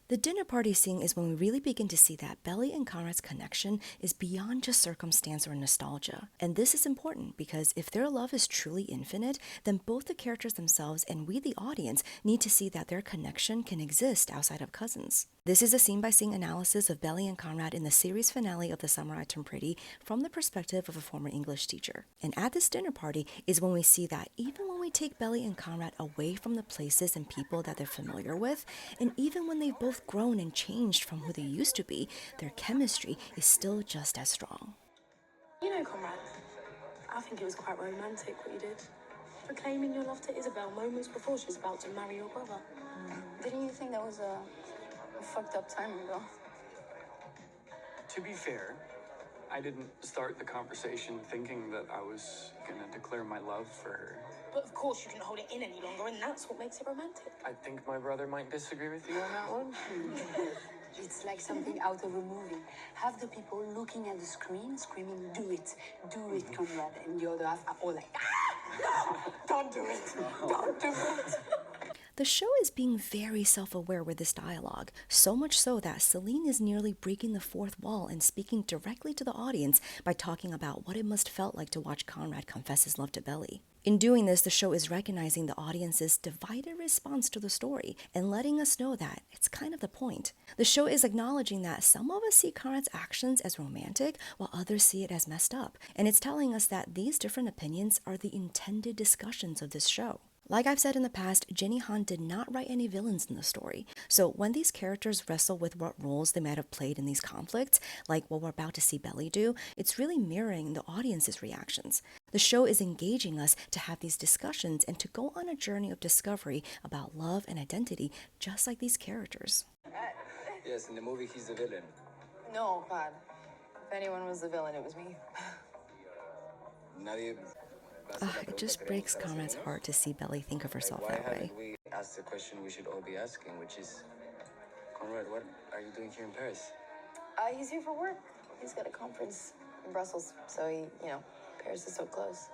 The dinner party scene is when we really begin to see that Belly and Conrad's connection is beyond just circumstance or nostalgia. And this is important because if their love is truly infinite, then both the characters themselves and we, the audience, need to see that their connection can exist outside of cousins. This is a scene-by-scene analysis of Belly and Conrad in the series finale of The Summer I Turned Pretty from the perspective of a former English teacher. And at this dinner party is when we see that even when we take Belly and Conrad away from the places and people that they're familiar with, and even when they've both grown and changed from who they used to be, their chemistry is still just as strong. You know, Conrad, I think it was quite romantic what you did. Proclaiming your love to Isabel moments before she was about to marry your brother. Didn't you think that was a fucked up time ago? To be fair, I didn't start the conversation thinking that I was gonna declare my love for her. But of course you can hold it in any longer, and that's what makes it romantic. I think my brother might disagree with you on that one. It's like something out of a movie. Half the people looking at the screen screaming, do it, Conrad. And the other half are all like, no, don't do it, don't do it. The show is being very self-aware with this dialogue, so much so that Celine is nearly breaking the fourth wall and speaking directly to the audience by talking about what it must felt like to watch Conrad confess his love to Belly. In doing this, the show is recognizing the audience's divided response to the story and letting us know that it's kind of the point. The show is acknowledging that some of us see Conrad's actions as romantic while others see it as messed up, and it's telling us that these different opinions are the intended discussions of this show. Like I've said in the past, Jenny Han did not write any villains in the story. So when these characters wrestle with what roles they might have played in these conflicts, like what we're about to see Belly do, it's really mirroring the audience's reactions. The show is engaging us to have these discussions and to go on a journey of discovery about love and identity, just like these characters. Yes, in the movie, he's the villain. No, God. If anyone was the villain, it was me. Nadie. It just breaks Conrad's heart to see Belly think of herself Why that way. haven't we asked the question we should all be asking, which is, Conrad, what are you doing here in Paris? He's here for work. He's got a conference in Brussels, so Paris is so close.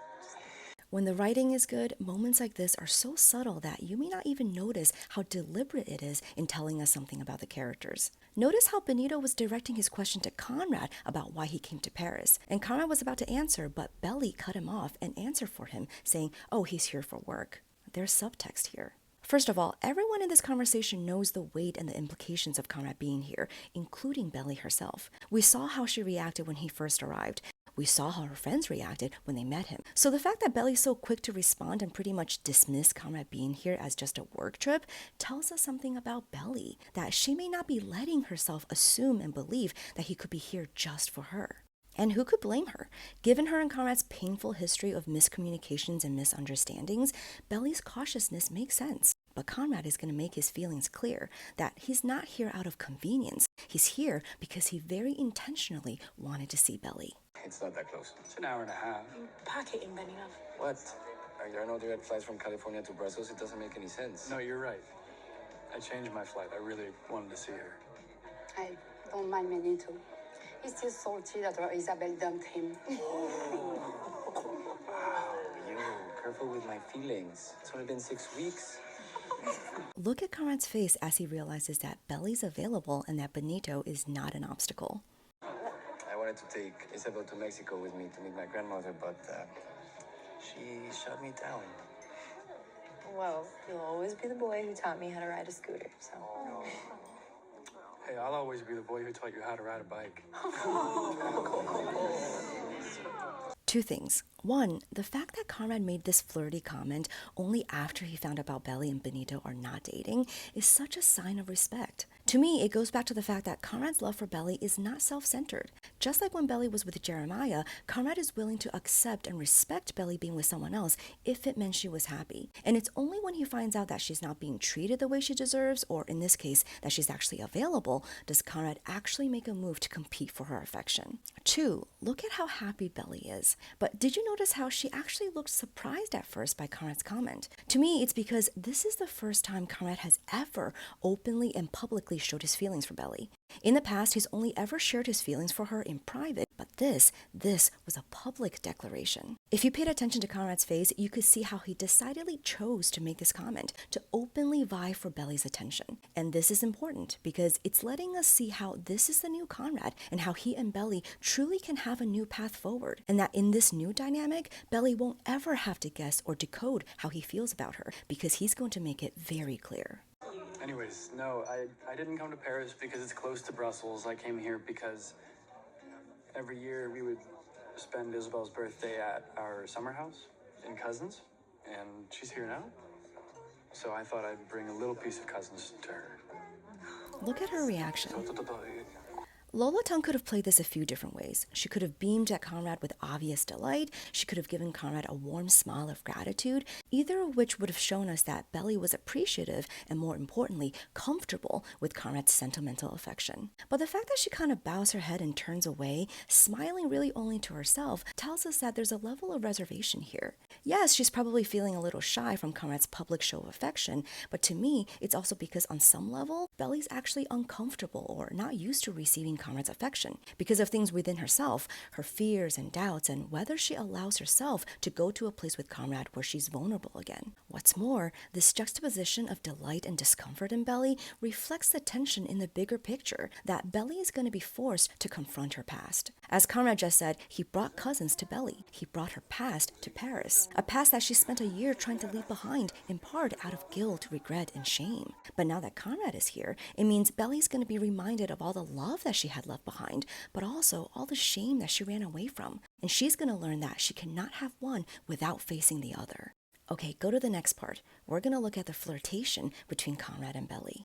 When the writing is good, moments like this are so subtle that you may not even notice how deliberate it is in telling us something about the characters. Notice how Benito was directing his question to Conrad about why he came to Paris, and Conrad was about to answer, but Belly cut him off and answered for him, saying, "Oh, he's here for work." There's subtext here. First of all, everyone in this conversation knows the weight and the implications of Conrad being here, including Belly herself. We saw how she reacted when he first arrived. We saw how her friends reacted when they met him. So the fact that Belly's so quick to respond and pretty much dismiss Conrad being here as just a work trip tells us something about Belly, that she may not be letting herself assume and believe that he could be here just for her. And who could blame her? Given her and Conrad's painful history of miscommunications and misunderstandings, Belly's cautiousness makes sense. But Conrad is going to make his feelings clear that he's not here out of convenience. He's here because he very intentionally wanted to see Belly. It's not that close. It's an hour and a half. Pack it in, Benny love. What? Are there no direct flights from California to Brussels? It doesn't make any sense. No, you're right. I changed my flight. I really wanted to see her. I don't mind Benito. He's still salty that Isabel dumped him. Wow, you, careful with my feelings. It's only been 6 weeks. Look at Conrad's face as he realizes that Belly's available and that Benito is not an obstacle. I wanted to take Isabel to Mexico with me to meet my grandmother, but she shut me down. Well, you'll always be the boy who taught me how to ride a scooter, so... Hey, I'll always be the boy who taught you how to ride a bike. Two things. One, the fact that Conrad made this flirty comment only after he found out about Belly and Benito are not dating is such a sign of respect. To me, it goes back to the fact that Conrad's love for Belly is not self-centered. Just like when Belly was with Jeremiah, Conrad is willing to accept and respect Belly being with someone else if it meant she was happy. And it's only when he finds out that she's not being treated the way she deserves, or in this case, that she's actually available, does Conrad actually make a move to compete for her affection. Two, look at how happy Belly is. But did you notice how she actually looked surprised at first by Conrad's comment? To me, it's because this is the first time Conrad has ever openly and publicly showed his feelings for Belly. In the past, he's only ever shared his feelings for her in private, but this was a public declaration. If you paid attention to Conrad's face, you could see how he decidedly chose to make this comment, to openly vie for Belly's attention. And this is important because it's letting us see how this is the new Conrad and how he and Belly truly can have a new path forward. And that in this new dynamic, Belly won't ever have to guess or decode how he feels about her because he's going to make it very clear. Anyways, no, I didn't come to Paris because it's close to Brussels. I came here because every year we would spend Isabel's birthday at our summer house in Cousins, and she's here now. So I thought I'd bring a little piece of Cousins to her. Look at her reaction. Lola Tung could have played this a few different ways. She could have beamed at Conrad with obvious delight. She could have given Conrad a warm smile of gratitude, either of which would have shown us that Belly was appreciative and, more importantly, comfortable with Conrad's sentimental affection. But the fact that she kind of bows her head and turns away, smiling really only to herself, tells us that there's a level of reservation here. Yes, she's probably feeling a little shy from Conrad's public show of affection, but to me, it's also because on some level, Belly's actually uncomfortable or not used to receiving Conrad's affection because of things within herself, her fears and doubts, and whether she allows herself to go to a place with Conrad where she's vulnerable again. What's more, this juxtaposition of delight and discomfort in Belly reflects the tension in the bigger picture that Belly is going to be forced to confront her past. As Conrad just said, he brought Cousins to Belly. He brought her past to Paris, a past that she spent a year trying to leave behind, in part out of guilt, regret, and shame. But now that Conrad is here, it means Belly's going to be reminded of all the love that she had left behind, but also all the shame that she ran away from. And she's going to learn that she cannot have one without facing the other. Okay, go to the next part. We're going to look at the flirtation between Conrad and Belly.